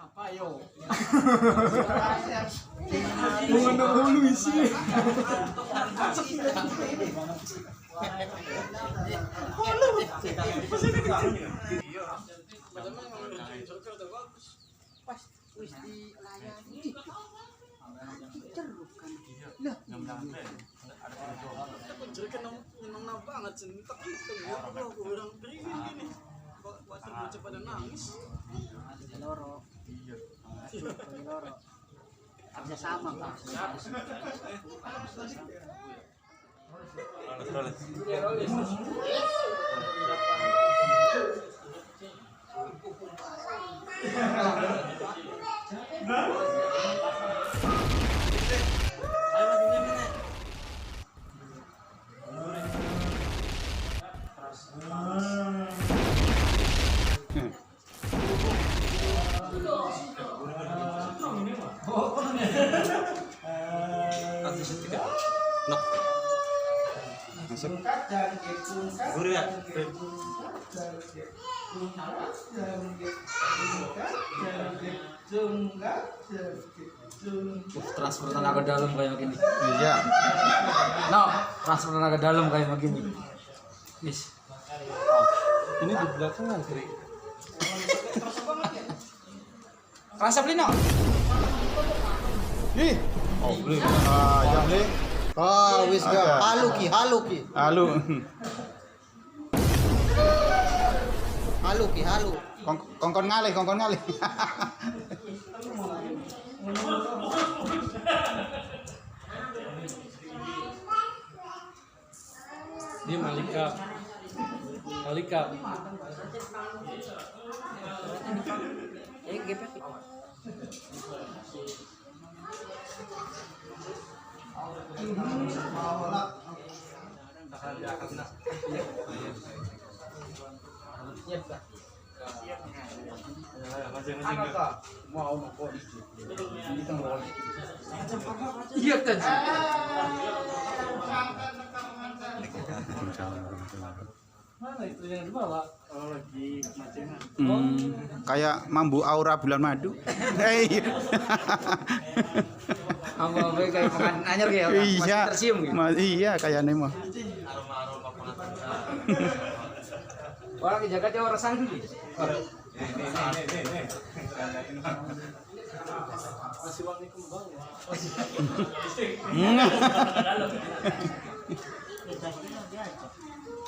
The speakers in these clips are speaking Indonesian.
Apa yo? Mengenai Luis. Pas wis dilayani. Ceruk kan. Lah, Jadi kan nang banget sih, tapi aku bilang gini. Kok bocah pada nangis. loro. Loro. Kerja sama, Pak. Masuk. Guru ya. Transfer tenaga dalam kayak gini. Iya. No, transfer tenaga dalam kayak begini. Yes. Ini di belakang kiri. Rasa beli no? Ih. Oh, beli. Ah, yang beli. Oh, wis ga halu ki. Halo. Halu. Kongkon ngalih. Dia Malika. GP. Iya kan. Mana itu yang dibawa? Oh, lagi macengan. Kayak mambu aura bulan madu. Hei. Apa kayak makan anyar ya? Iya. Masih tersium gitu. Iya, kayak Nemo. Orang di Jakarta orang sang dulu. Masih wangi kembang ya.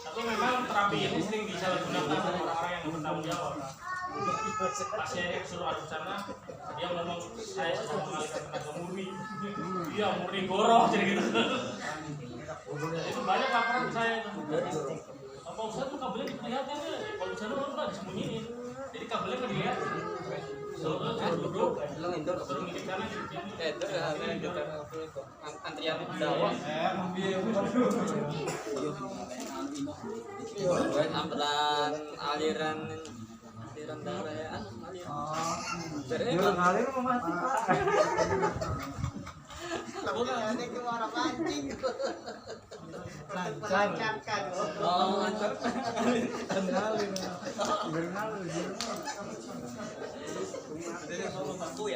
Tapi memang terapi ini sering disalahgunakan oleh orang yang bertanggung jawab. Pasiennya suruh adu sana, dia ngomong saya sudah mengalihkan tenaga murni. Iya, murni goroh jadi gitu. Itu banyak laporan ke saya itu. Pak Ustadz tuh kabelnya diperlihatkan ya. Kalau di sana orang nggak disembunyiin. Jadi kabelnya nggak dilihat. Duduk, ngintip sana Antrian bawah. Ampelan aliran darah ya. Ngalir mau mati, Pak. Bukan ke orang mancing. Lancarkan. Oh, lancar. Kenalin.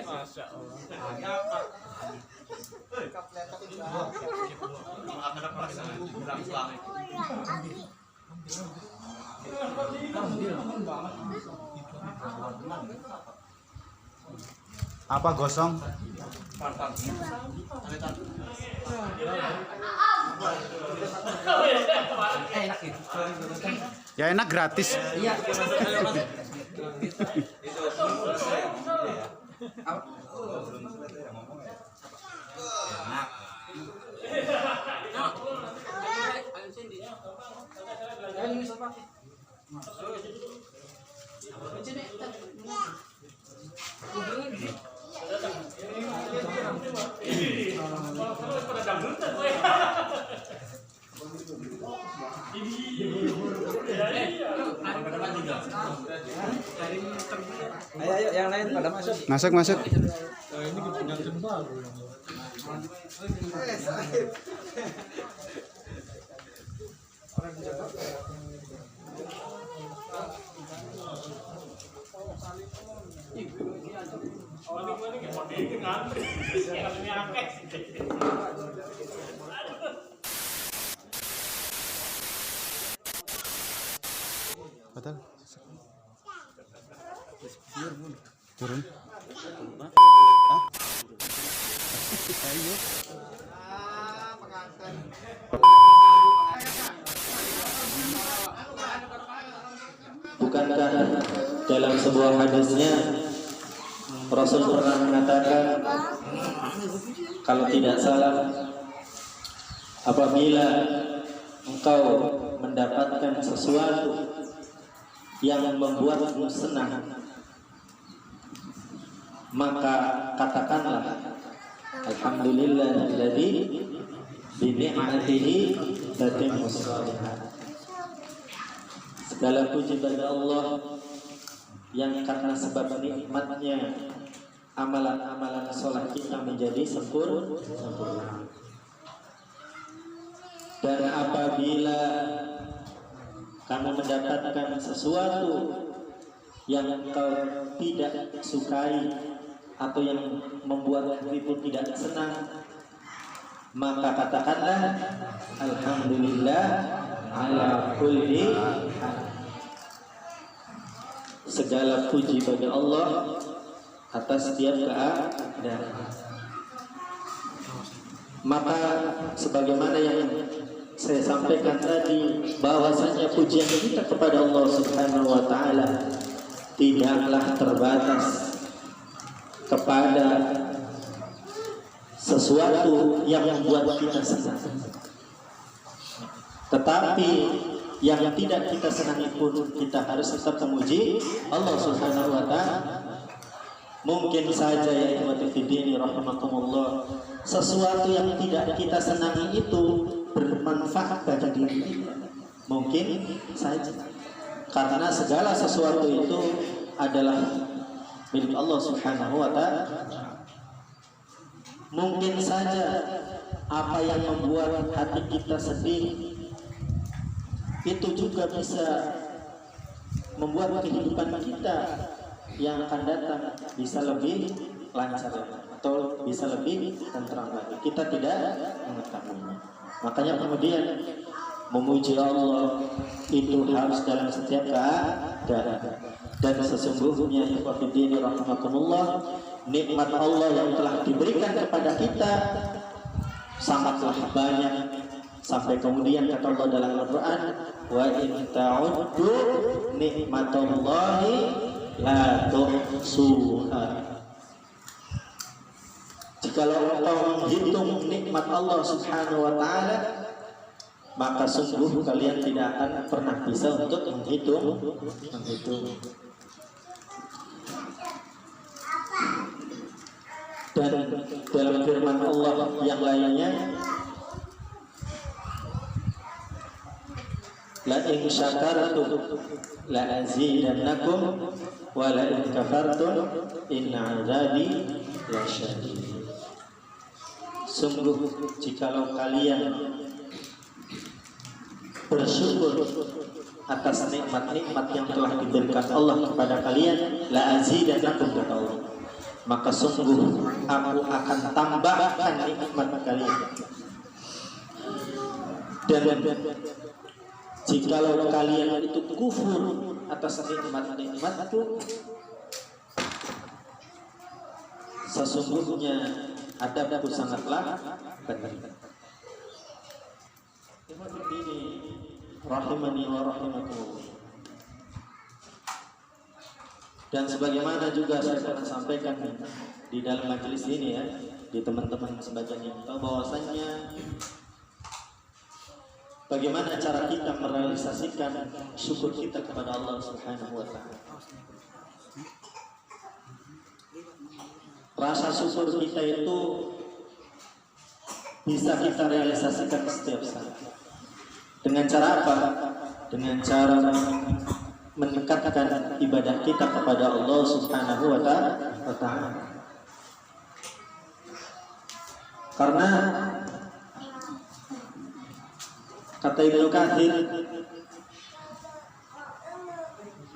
Masya Allah. Ada apa? Apa gosong? Enak gitu. Ya enak gratis. Iya. Ayo yang lain pada masuk. Masuk. Ini kebanyakan baru. Maning-maning ya mau dingin ngantri. Yang ini akeh. Betul. Turun. Ayo. Bukankah dalam sebuah hadisnya Rasul pernah mengatakan, kalau tidak salah, apabila engkau mendapatkan sesuatu yang membuatmu senang, maka katakanlah alhamdulillahilladzi bi ni'matihi tatimmus shalihat. Segala puji bagi Allah yang karena sebab nikmatnya amalan-amalan sholat kita menjadi sempurna. Dan apabila kamu mendapatkan sesuatu yang engkau tidak sukai atau yang membuat dirimu tidak senang, maka katakanlah alhamdulillah ala kulli hal. Segala puji bagi Allah atas setiap keadaan. Maka sebagaimana yang saya sampaikan tadi, bahwasanya pujian kita kepada Allah Subhanahu wa taala tidaklah terbatas kepada sesuatu yang membuat kita senang. Tetapi yang tidak kita senangi pun kita harus tetap memuji Allah Subhanahu wa taala. Mungkin saja ya ikhwati fiddin rahimakumullah, sesuatu yang tidak kita senangi itu bermanfaat bagi diri kita. Mungkin saja, karena segala sesuatu itu adalah milik Allah Subhanahu wa taala. Mungkin saja apa yang membuat hati kita sedih itu juga bisa membuat kehidupan kita yang akan datang bisa lebih lancar atau bisa lebih tentram lagi. Kita tidak mengetahuinya. Makanya kemudian memuji Allah itu harus dalam setiap keadaan. Dan sesungguhnya ikhwatiddin rahimakumullah, nikmat Allah yang telah diberikan kepada kita sangatlah banyak. Sampai kemudian kata Allah dalam Al-Quran, wa in ta'uddu nikmatallahi la tuhsuha. Jikalau engkau menghitung nikmat Allah Subhanahu wa taala, maka sungguh kalian tidak akan pernah bisa untuk menghitung. Dan dalam firman Allah yang lainnya, la in syakartum la azidannakum wa la in kafartum inna 'adzabi lasyadid. Sungguh jikalau kalian bersyukur atas nikmat-nikmat yang telah diberikan Allah kepada kalian, la azidannakum kata Allah, maka sungguh aku akan tambahkan nikmat kalian. Dan jikalau kalian itu kufur atas nikmat-nikmat itu, sesungguhnya adabku sangatlah berat. Ini rahimani wa rahimakumullah. Dan sebagaimana juga saya pernah sampaikan di dalam majelis ini ya, di teman-teman sebagian yang tahu bahwasanya bagaimana cara kita merealisasikan syukur kita kepada Allah Subhanahu wa taala. Rasa syukur kita itu bisa kita realisasikan setiap saat. Dengan cara apa? Dengan cara mendekatkan ibadah kita kepada Allah Subhanahu wa taala. Karena kata Ibnu Katsir,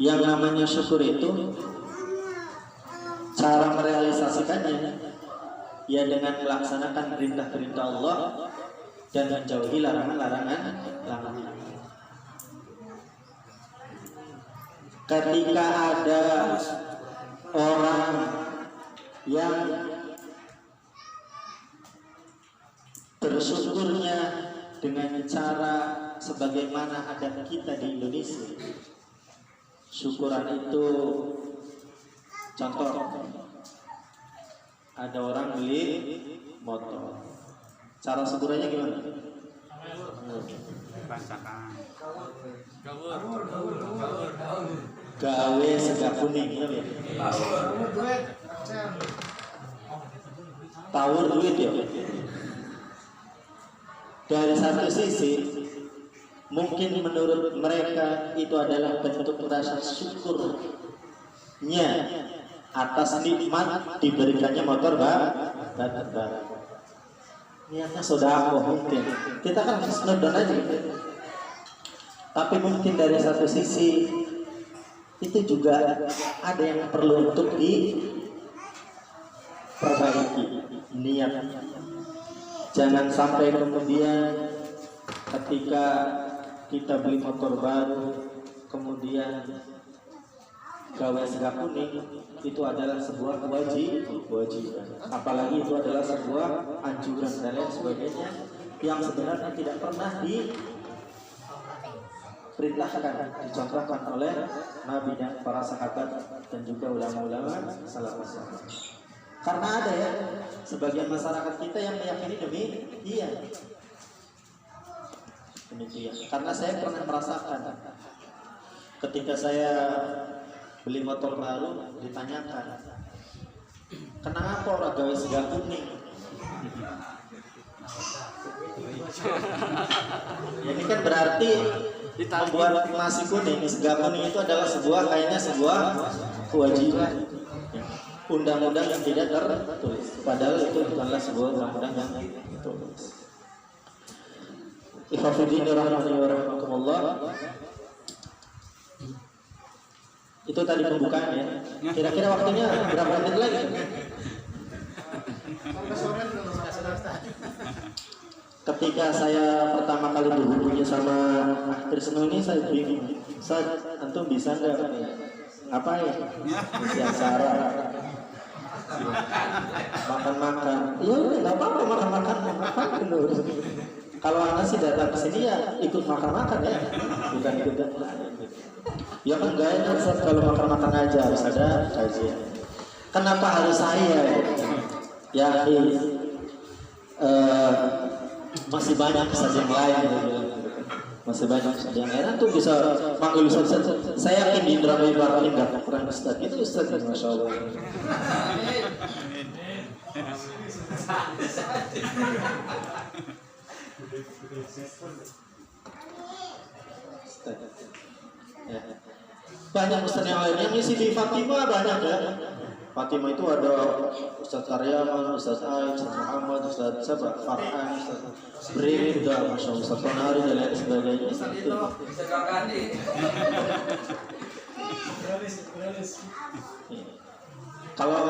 yang namanya syukur itu cara merealisasikan merealisasikannya ya dengan melaksanakan perintah-perintah Allah dan menjauhi larangan-larangan. Ketika ada orang yang bersyukurnya dengan cara sebagaimana ada kita di Indonesia, syukuran itu contoh, ada orang beli motor, cara syukurannya gimana? Gawe sega kuning, ya? Tawur duit ya. Dari satu sisi mungkin menurut mereka itu adalah bentuk rasa syukurnya atas nikmat diberikannya motor baru. Niatnya sodako mungkin. Kita kan snowdown aja. Tapi mungkin dari satu sisi itu juga ada yang perlu untuk diperbaiki niatnya. Jangan sampai kemudian ketika kita beli motor baru kemudian gawe sega kuning, itu adalah sebuah kewajiban. Apalagi itu adalah sebuah anjuran dan lain sebagainya yang sebenarnya tidak pernah diperintahkan, dicontohkan oleh Nabi dan para sahabat dan juga ulama-ulama salafus. Karena ada ya sebagian masyarakat kita yang meyakini demikian. Karena saya pernah merasakan ketika saya beli motor baru ditanyakan, kenapa orang gawe sega kuning? Ini kan berarti membuat nasi kuning, sega kuning itu adalah kayaknya sebuah kewajiban. Undang-undang yang tidak tertulis, padahal itu bukanlah sebuah undang-undang yang tertulis. Ikhwafidin rahimahullah. Itu tadi pembukaan ya. Kira-kira waktunya berapa menit lagi? Ketika saya pertama kali berhubungan sama Trisno ini, saya bingung. Antum bisa nggak apa ya? Biasa makan-makan. Iya, nggak apa-apa makan-makan dulu. Kalau anak sih datang ke sini ya ikut makan-makan ya, bukan ikut. Ya kan gak enak kalau makan-makan aja, harus ada kajian. Kenapa harus saya? Ya masih banyak saja yang lain. Masih banyak saja yang lain. Tuh bisa panggil Ustaz. Saya yakin di Indra Bayi ini gak kurang Ustaz. Itu Ustaz, Masya Allah. Ya. Banyak Ustaz yang lainnya ngisi di Fatimah banyak ya. Fatimah itu ada Ustaz Karyaman, Ustaz Ain, Ustaz Muhammad, Ustaz Farhan, Ustaz Bri, udah Masya Allah, Ustaz Tonari dan lain sebagainya. Kalau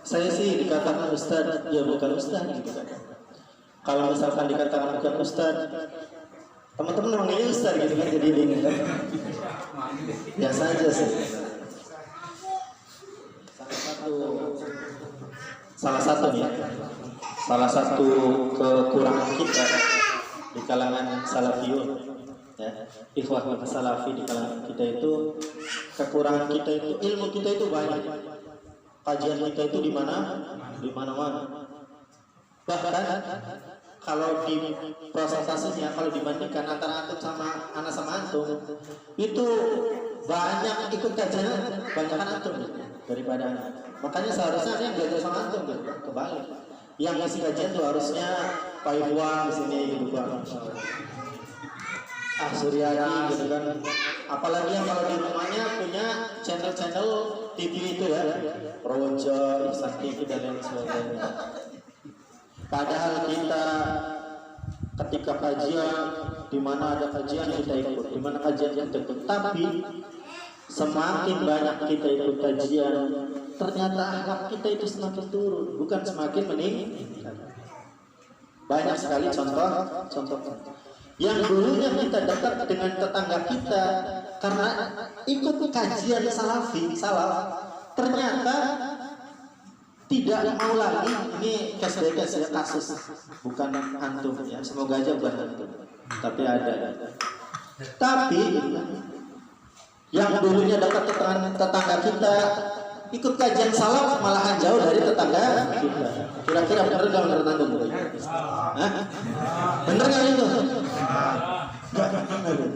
saya sih dikatakan Ustaz, ya bukan Ustaz gitu kan. Kalau misalkan dikatakan bukan Ustaz, teman-teman manggilnya Ustaz gitu kan, jadi bingung kan. Biasa aja sih. Salah satu kekurangan kita di kalangan salafiyun ya, ikhwah salafi di kalangan kita itu, kekurangan kita itu ilmu kita itu banyak, kajian kita itu di mana-mana. Bahkan kalau di prosesnya, kalau dibandingkan antara antum sama anak sama antum, itu banyak ikut kajian banyakan antum daripada anak. Makanya seharusnya yang belajar sama antum gitu, kebalik. Yang ngasih kajian tuh harusnya Pak Iwan di sini gitu kan. Suryadi gitu kan. Apalagi yang kalau di rumahnya punya channel-channel TV itu ya, Roja, Ihsan TV dan lain sebagainya. Padahal kita ketika kajian, di mana ada kajian kita ikut, di mana kajian kita ikut. Tapi semakin banyak kita ikut kajian, ternyata akhlak kita itu semakin turun, bukan semakin meningkat. Banyak sekali contoh. Yang dulunya kita dekat dengan tetangga kita karena ikut kajian salaf, ternyata tidak mau lagi. Ini case ya, kasus, bukan antum ya. Semoga aja bukan antum, tapi ada. Tapi yang dulunya dekat tetangga kita ikut kajian salaf malahan jauh dari tetangga kita. Kira-kira benar nggak menurut antum? Bener nggak itu?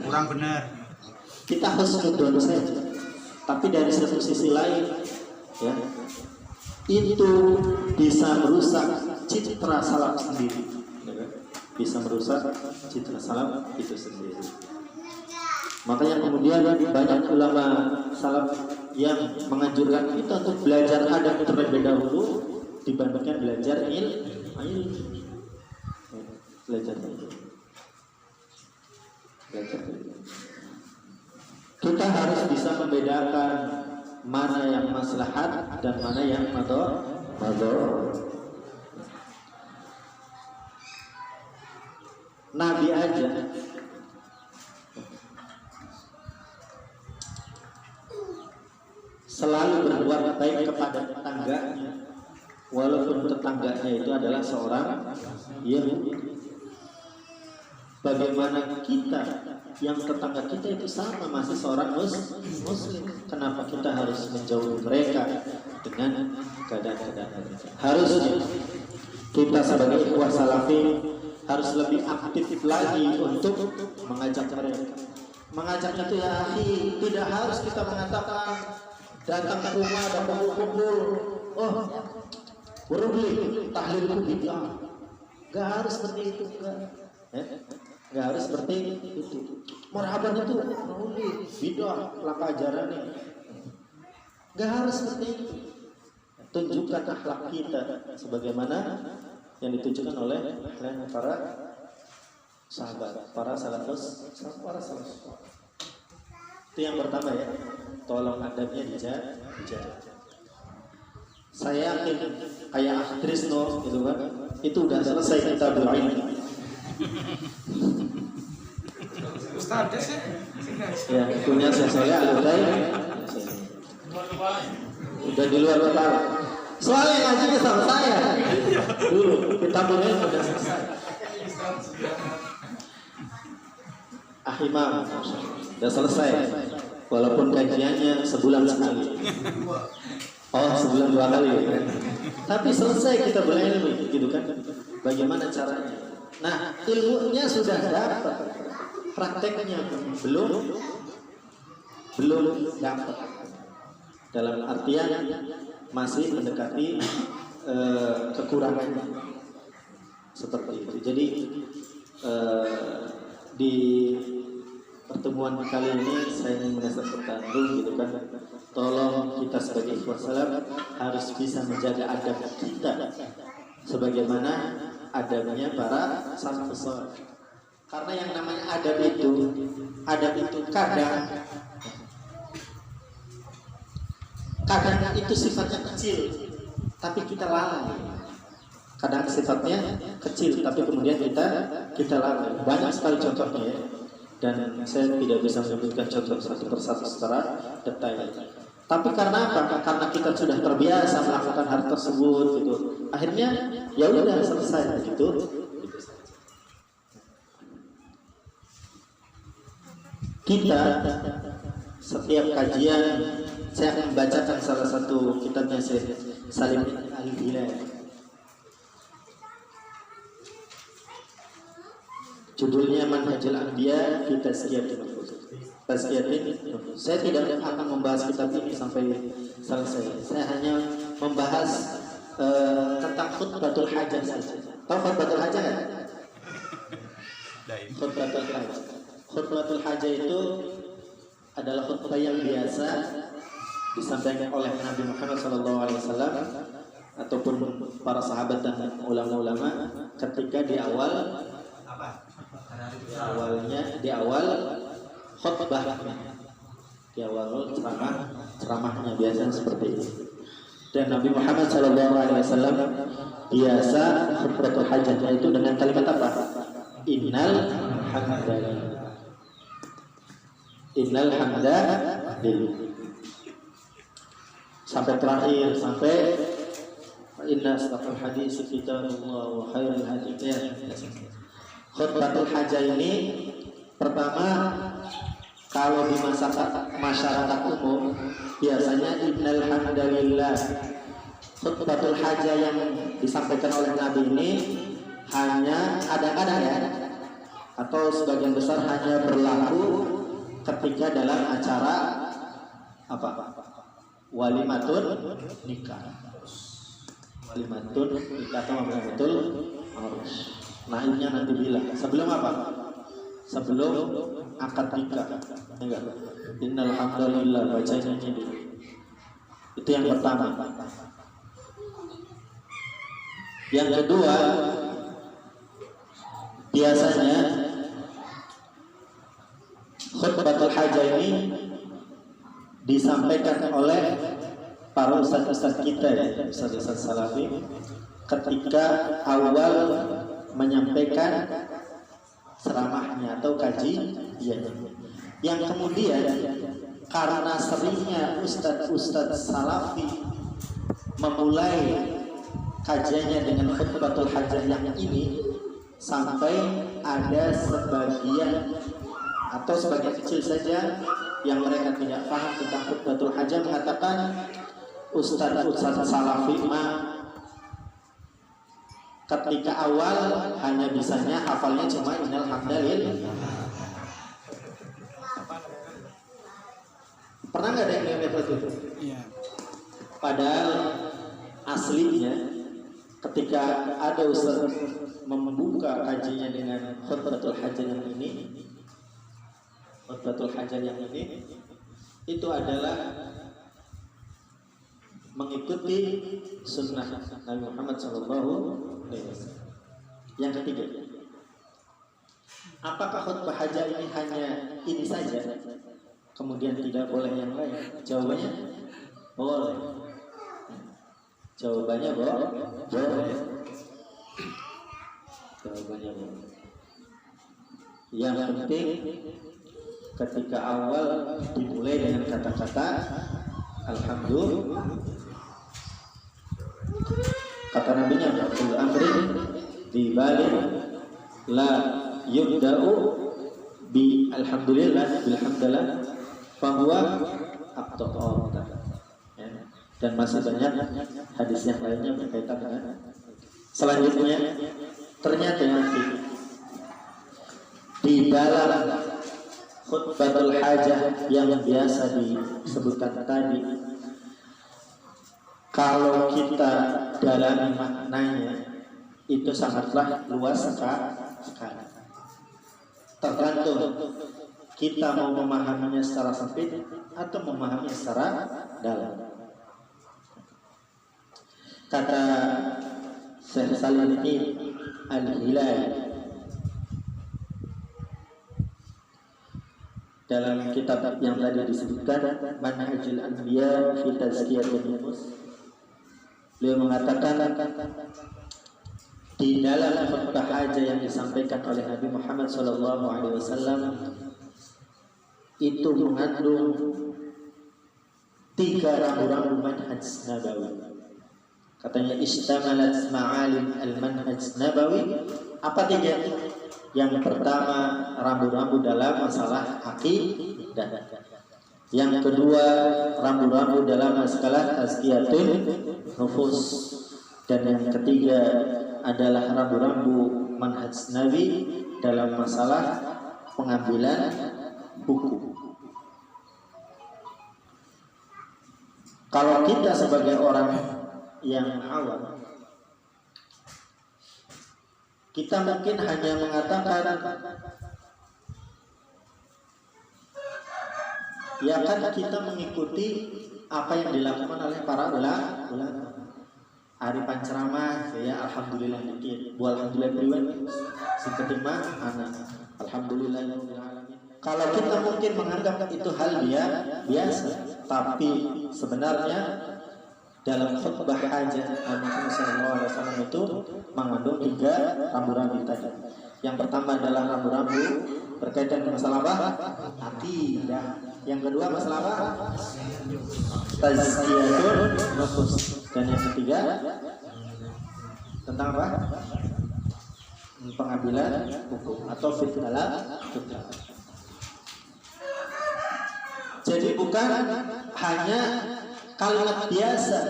Kurang benar. Kita husnudon saja. Tapi dari satu sisi lain, ya, itu bisa merusak citra salaf sendiri. Bisa merusak citra salaf itu sendiri. Makanya kemudian banyak ulama salaf yang menganjurkan kita untuk belajar adab terlebih dahulu dibandingkan belajar ilmu. Belajar. Kita harus bisa membedakan mana yang maslahat dan mana yang madhor. Nabi aja selalu berbuat baik kepada tetangganya, walaupun tetangganya itu adalah seorang Yahudi. Bagaimana kita yang tetangga kita itu sama masih seorang muslim, kenapa kita harus menjauhi mereka dengan keadaan-keadaan? Harusnya kita sebagai ikhwah salafi harus lebih aktif lagi untuk mengajak mereka. Mengajak itu ya akhi, tidak harus kita mengatakan datang ke rumah dan kumpul, oh berubli tahlilku bid'ah. Gak harus seperti itu, gak harus seperti itu. Marhaban itu maulid bid'ah, laka ajarannya. Gak harus seperti itu. Tunjukkan akhlak kita sebagaimana yang ditunjukkan oleh para sahabat, para salafus. Itu yang pertama ya. Tolong adabnya dijaga. Saya yakin kayak Trisno gitu kan, itu udah selesai kita bermain. Ya, punya saya alumni udah di luar kepala. Soalnya ngajinya sama saya dulu kita mulai udah selesai. Imam udah selesai. Walaupun kajiannya sebulan sekali. Oh, sebulan 2 kali. Tapi selesai kita berilmu, gitu kan? Bagaimana caranya? Nah, ilmunya sudah dapat, prakteknya belum dapat. Dalam artian masih mendekati kekurangannya. Seperti itu. Jadi di pertemuan kali ini saya ingin menyampaikan gitu kan, tolong kita sebagai ikhwah salaf harus bisa menjaga adab kita sebagaimana adabnya para salafus saleh. Karena yang namanya adab itu kadang itu sifatnya kecil tapi kita lalai. Kadang sifatnya kecil tapi kemudian kita lalai. Banyak sekali contohnya ya. Dan saya tidak bisa menyebutkan contoh satu persatu secara detail. Tapi karena apa? Karena kita sudah terbiasa melakukan hal tersebut gitu. Akhirnya ya udah selesai gitu. Kita setiap kajian saya akan membacakan salah satu kitabnya Syekh Salim Al-Hilali. Judulnya Manhajul Anbiya fi Tazkiyatin Nufus. Saya tidak akan membahas kitab ini sampai selesai. Saya hanya membahas tentang khutbatul hajah saja. Tahu khutbatul hajah kan? Khutbatul hajah. Khutbatul hajah itu adalah khutbah yang biasa disampaikan oleh Nabi Muhammad SAW ataupun para sahabat dan ulama-ulama ketika di awal khutbah, di awal ceramahnya biasanya seperti itu. Dan Nabi Muhammad SAW biasa khutbatul hajatnya itu dengan kalimat apa? Innal hamdalillah. Innal hamdalillah. Sampai terakhir, sampai inna astaqal hadis kitabullah wa khairul hadi. Khutbatul hajah ini pertama, kalau di masyarakat umum biasanya innal hamdalillah. Khutbatul hajah yang disampaikan oleh Nabi ini hanya kadang-kadang ya, atau sebagian besar hanya berlaku ketika dalam acara apa? Walimatun nikah. Walimatun nikah atau walimatul arus. Naibnya nanti bilang sebelum apa? Sebelum akad nikah. Enggak. Innal hamdalillah, bacanya ini. Itu yang pertama. Yang kedua, biasanya khutbatul hajah ini disampaikan oleh para ustaz-ustaz kita ya, ustaz-ustaz salafi, ketika awal menyampaikan ceramahnya atau kajiannya. Yang kemudian karena seringnya ustaz-ustaz salafi memulai kajiannya dengan khutbatul hajah yang ini, sampai ada sebagian atau sebagian kecil saja yang mereka tidak paham tentang khutbatul hajah mengatakan ustaz-ustaz salafi ketika awal hanya bisanya hafalnya cuma innal hamdalillah. Pernah nggak ada yang seperti itu? Iya. Padahal aslinya ketika ada ustaz membuka kajiannya dengan khutbatul hajah yang ini, khutbatul hajah yang ini itu adalah mengikuti sunnah Nabi Muhammad SAW. Yang ketiga, apakah khutbah hajah ini hanya ini saja, kemudian tidak boleh yang lain? Jawabannya boleh. Jawabannya boleh. Jawabannya boleh. Yang penting ketika awal dimulai dengan kata-kata alhamdulillah. Kata nabinya Abdul Amri di balik la yubda'u bi alhamdulillah bilhamdulillah fahuwa abtaqah. Dan masih banyak hadis yang lainnya berkaitan dengan. Selanjutnya ternyata nanti di dalam khutbatul hajah yang biasa disebutkan tadi, kalau kita dalami maknanya itu sangatlah luas sekali. Tergantung kita mau memahaminya secara sempit atau memahaminya secara dalam. Kata Syekh Salihuddin Al-Hilali dalam kitab yang tadi disebutkan Manhajul Anbiya fi Tazkiyatin Nufus, beliau mengatakan di dalam khutbah hajah yang disampaikan oleh Nabi Muhammad SAW itu mengandung 3 rambu-rambu manhaj nabawi. Katanya istamalat ma'alim al-manhaj nabawi. Apa 3? Yang pertama rambu-rambu dalam masalah akidah. Yang kedua rambu-rambu dalam masalah tazkiyatun nufus. Dan yang ketiga adalah rambu-rambu manhaj nabi dalam masalah pengambilan hukum. Kalau kita sebagai orang yang awam, kita mungkin hanya mengatakan ya kan kita mengikuti apa yang dilakukan oleh para ulama. Hari panceramah ya alhamdulillah dikit, buat alhamdulillah pribadi seperti anak alhamdulillah. Kalau kita mungkin menganggap itu hal biasa, tapi sebenarnya dalam khutbah hajat Nabi SAW itu mengandung 3 rambu-rambu tadi. Yang pertama adalah rambu-rambu berkaitan dengan masalah apa? Akidah. Yang kedua masalah apa? Tazkiyatun nufus. Dan yang ketiga tentang apa? Pengambilan hukum atau fitnah. Jadi bukan hanya kalimat biasa,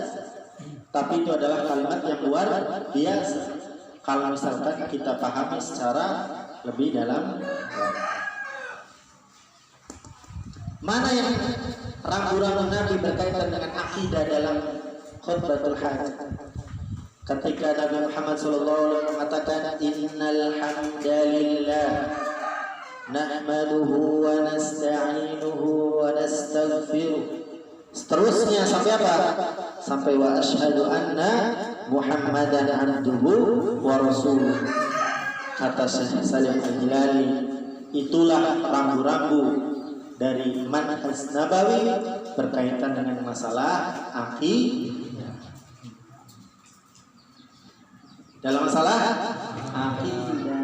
tapi itu adalah kalimat yang luar biasa. Kalau misalkan kita pahami secara lebih dalam, mana yang rambu-rambu Nabi berkaitan dengan akidah dalam khutbatul hajat? Ketika Nabi Muhammad SAW mengatakan innal hamdalillah nahmaduhu wa nasta'inuhu wa nastaghfiruh. Seterusnya sampai apa? Sampai wa asyhadu anna Muhammadan abduhu wa rasuluh. Kata Syekh Salim Al-Hilali, itulah rambu-rambu dari manhaj Nabawi berkaitan dengan masalah akidah. Dalam masalah akidah,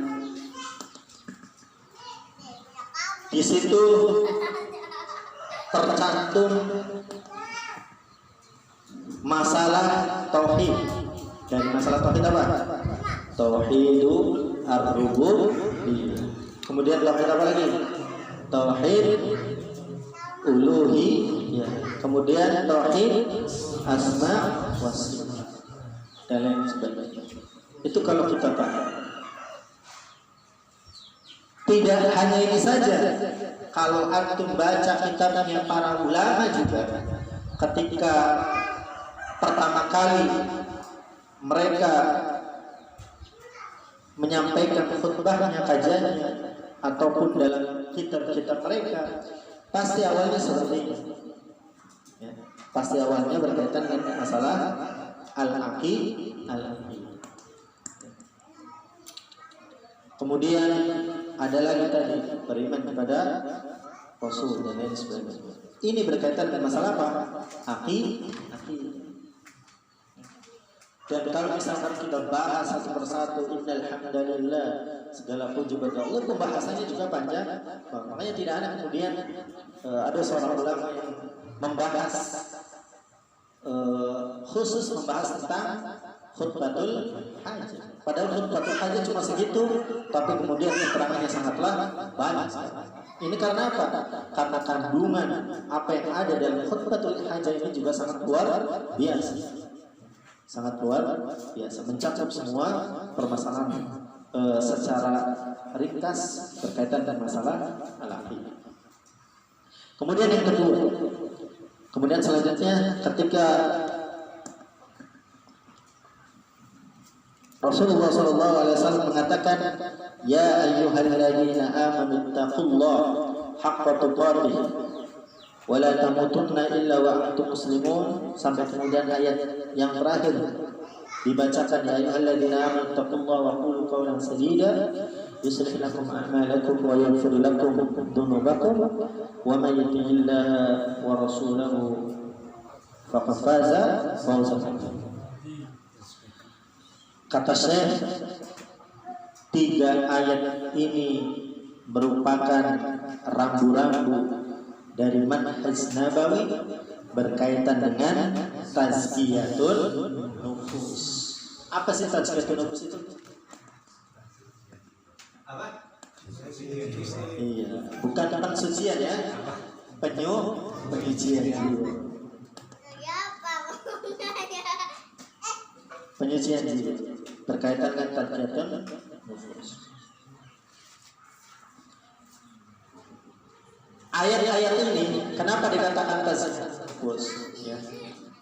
di situ tercantum masalah tauhid. Dari masalah tauhid apa? Tauhidul ar-rububiyyah. Kemudian tauhid apa lagi? Tauhid uluhiyah. Kemudian tauhid asma wa sifat dan lain sebagainya. Itu kalau kita paham. Tidak hanya ini saja. Kalau antum baca kitabnya para ulama juga, ketika pertama kali mereka menyampaikan khutbahnya, kajiannya, ataupun dalam kitab-kitab mereka, pasti awalnya seperti ini. Ya, pasti awalnya berkaitan dengan masalah al-aqidah. Kemudian ada lagi tadi beriman kepada Rasul dan lain sebagainya. Ini berkaitan dengan masalah apa? Aqidah. Dan kalau misalkan kita bahas satu persatu, innal hamdalillah, segala puji bagi Allah, pembahasannya juga panjang. Makanya tidak ada kemudian ada seorang ulama yang membahas khusus membahas tentang khutbatul hajat. Padahal khutbatul hajat cuma segitu, tapi kemudian keterangannya sangatlah banyak. Ini karena apa? Karena kandungan apa yang ada dalam khutbatul hajat ini juga sangat luar biasa. Sangat luar biasa, mencakup semua permasalahan secara ringkas berkaitan dengan masalah al-aqidah. Kemudian yang kedua, kemudian selanjutnya ketika Rasulullah SAW mengatakan, ya ayyuhalladzina amanu taqullaha haqqa tuqatih wa la tamutunna illa wa antum muslimun, sampai kemudian ayat yang terakhir dibacakan, ya ayyuhalladzina amanu taqullaha wa qulu qawlan sadida yuslih lakum a'malakum wa yaghfir lakum dhunubakum wa may yuti'illaha wa rasulahu faqad faza fawzan 'azima. Kata Syekh, 3 ayat ini merupakan rambu-rambu dari manhaj Nabawi berkaitan dengan tazkiyatun nufus. Apa sih tazkiyatun nufus itu? Apa? Iya, bukan pensucian ya, penyucian jiwa. Penyucian jiwa berkaitan dengan tazkiyatun nufus. Ayat-ayat ini kenapa dikatakan tazkiyatun nufus? Ya.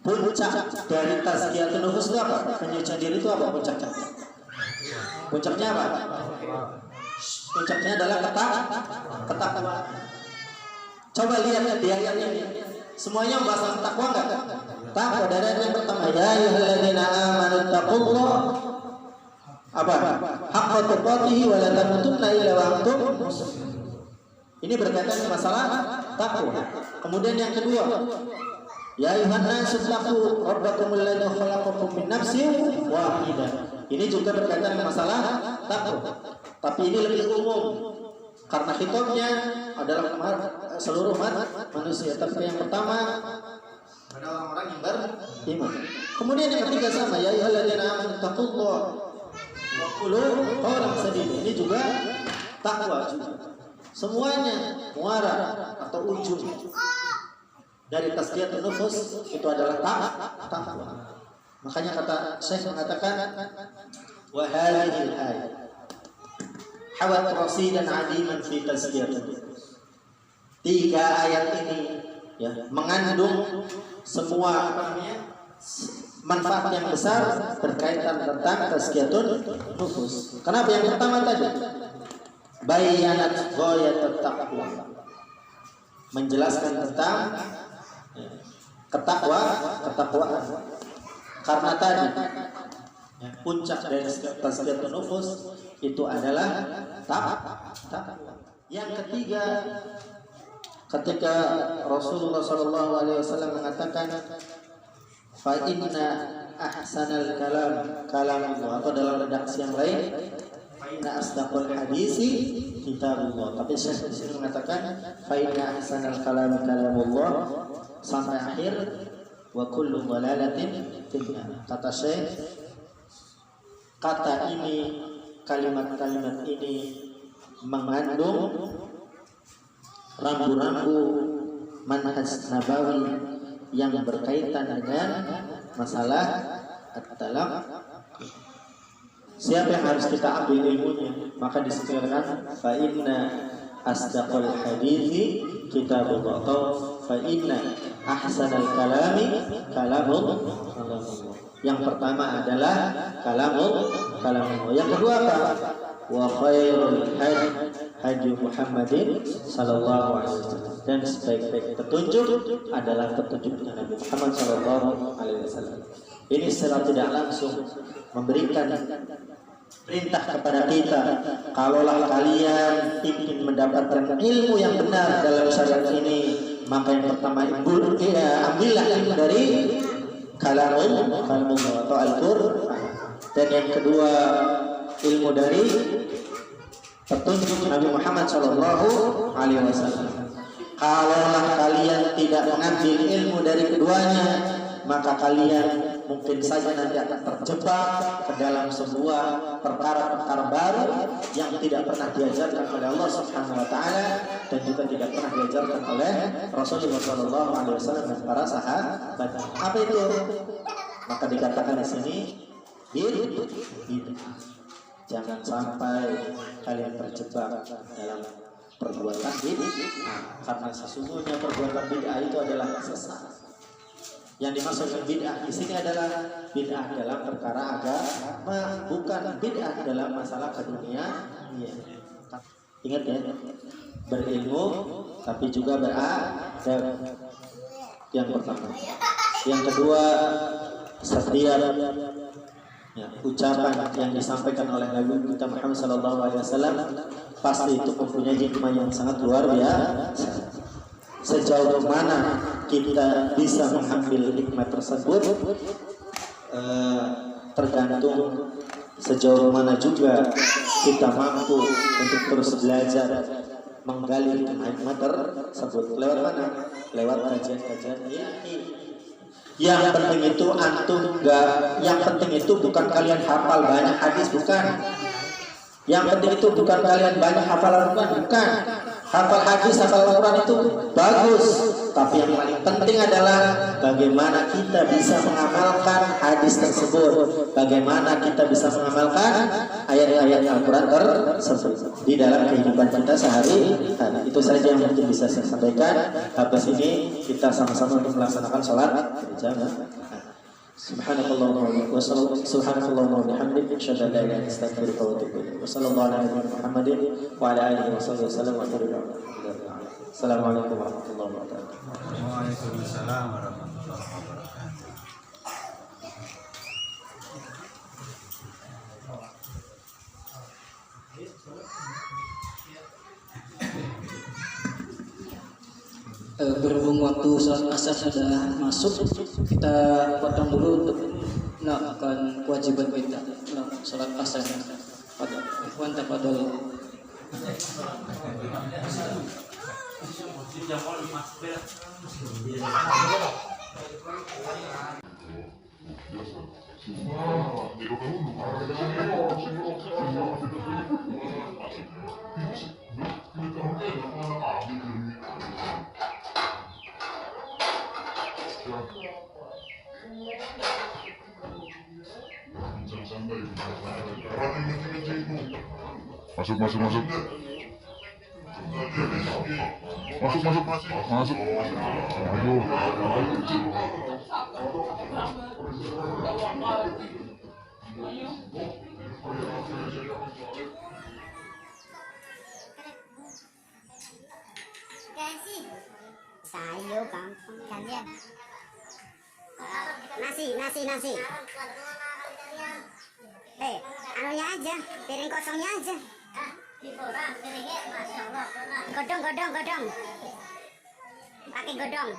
Puncak dari tazkiyatun nufus itu apa? Penyucian diri itu apa puncaknya? Puncaknya apa? Puncaknya adalah ketakwaan. Coba lihat di ayat ini. Semuanya membahas tentang takwa enggak? Takwa. Dari ayat yang pertama, ya ayyuhalladzina amanu taqullaha apa? Haqqa tuqatih wa la tamutunna illa wa antum muslimun. Ini berkaitan dengan masalah takwa. Kemudian yang kedua, Ya ayuhan nasu taqu rabbakumul ladzi khalaqakum min nafsin wahidah. Ini juga berkaitan dengan masalah takwa. Tapi ini lebih umum karena khitabnya adalah seluruh manusia. Tapi yang pertama pada orang-orang yang beriman. Kemudian yang ketiga sama ya ayyuhalladzina amanu taqullaha wa qulu qawlan sadida. Ini juga takwa juga. Semuanya muara atau ujung dari tazkiyatun nufus itu adalah takwa. Makanya kata Syekh mengatakan wa hadhihi al-ayat hawat rasidan adiman fi tazkiyatun. 3 ayat ini ya mengandung semua manfaat yang besar berkaitan tentang tazkiyatun nufus. Kenapa? Yang pertama tadi bayanat ghayat taqwa, menjelaskan tentang ketakwaan. Karena tadi puncak dari tazkiyatun nufus itu adalah takwa. Yang ketiga, ketika Rasulullah SAW mengatakan fa inna ahsanal kalamullah, atau dalam redaksi yang lain fa inna asdaqul hadisi kitabullah. Tapi Syekh di sini mengatakan fa inna ahsanal kalamullah sampai akhir wa kullu dhalalatin finnar. Kata Syekh, kata ini, kalimat-kalimat ini mengandung rambu-rambu manhaj nabawi yang berkaitan dengan masalah at-talaq. Siapa yang harus kita ambil ilmunya? Maka disebutkan fa inna asdaqul hadithi kitabullah, atau fa inna ahsanal kalami kalamullah. Yang pertama adalah kalamullah. Yang kedua apa? Wa khairul hadi Muhammadin sallallahu alaihi wasallam. Dan sebaik-baik petunjuk adalah petunjuk Nabi Muhammad sallallahu alaihi wasallam. Ini secara tidak langsung memberikan perintah kepada kita, kalaulah kalian ingin mendapatkan ilmu yang benar dalam syariat ini, maka yang pertama ambillah ilmu dari kalamullah atau Al-Qur'an, dan yang kedua ilmu dari petunjuk Nabi Muhammad sallallahu alaihi wasallam. Kalaulah kalian tidak mengambil ilmu dari keduanya, maka kalian mungkin saja nanti akan terjebak ke dalam sebuah perkara-perkara baru yang tidak pernah diajarkan oleh Allah Subhanahu wa taala dan juga tidak pernah diajarkan oleh Rasulullah sallallahu alaihi wasallam dan para sahabat. Apa itu? Maka dikatakan di sini bid'ah. Jangan sampai kalian terjebak dalam perbuatan bid'ah, karena sesungguhnya perbuatan bid'ah itu adalah sesat. Yang dimaksud bid'ah di sini adalah bid'ah dalam perkara agama, bukan bid'ah dalam masalah keduniaan. Ingat ya, berilmu tapi juga beradab. Yang pertama. Yang kedua, setiap ucapan yang disampaikan oleh Nabi kita Muhammad SAW pasti itu mempunyai hikmah yang sangat luar biasa. Sejauh mana kita bisa mengambil hikmah tersebut tergantung sejauh mana juga kita mampu untuk terus belajar menggali hikmah tersebut. Lewat mana? Lewat kajian-kajian ini. Yang penting itu yang penting itu bukan kalian hafal banyak hadis, bukan. Yang penting itu bukan kalian banyak hafalan Quran, bukan. Hafal hadis, hafal Quran itu bagus, tapi yang paling penting adalah bagaimana kita bisa mengamalkan hadis tersebut, bagaimana kita bisa mengamalkan ayat-ayat Al-Quran tersebut di dalam kehidupan kita sehari-hari. Itu saja yang mungkin bisa saya sampaikan. Habis ini kita sama-sama untuk melaksanakan sholat berjamaah. Subhanakallahumma wa bihamdika asyhadu an la ilaha illa anta astaghfiruka wa atubu ilaik. Wa sallallahu ala nabiyyina Muhammadin wa ala alihi wasallam wa sallam. Assalamualaikum warahmatullahi wabarakatuh. Waalaikumsalam warahmatullahi wabarakatuh. berhubung waktu sholat asar sudah masuk, kita potong dulu untuk melakukan kewajiban kita sholat asar. Pada ikhwan tafadhol. Masuk. Ayo. Sayur gampang kan ya. Nasi. Anunya aja, piring kosongnya aja. Godong. Pakai godong.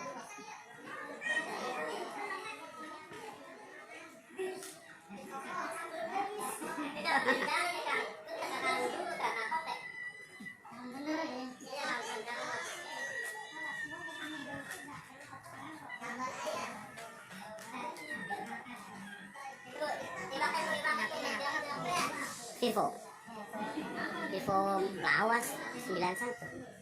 Vivo lawas 91.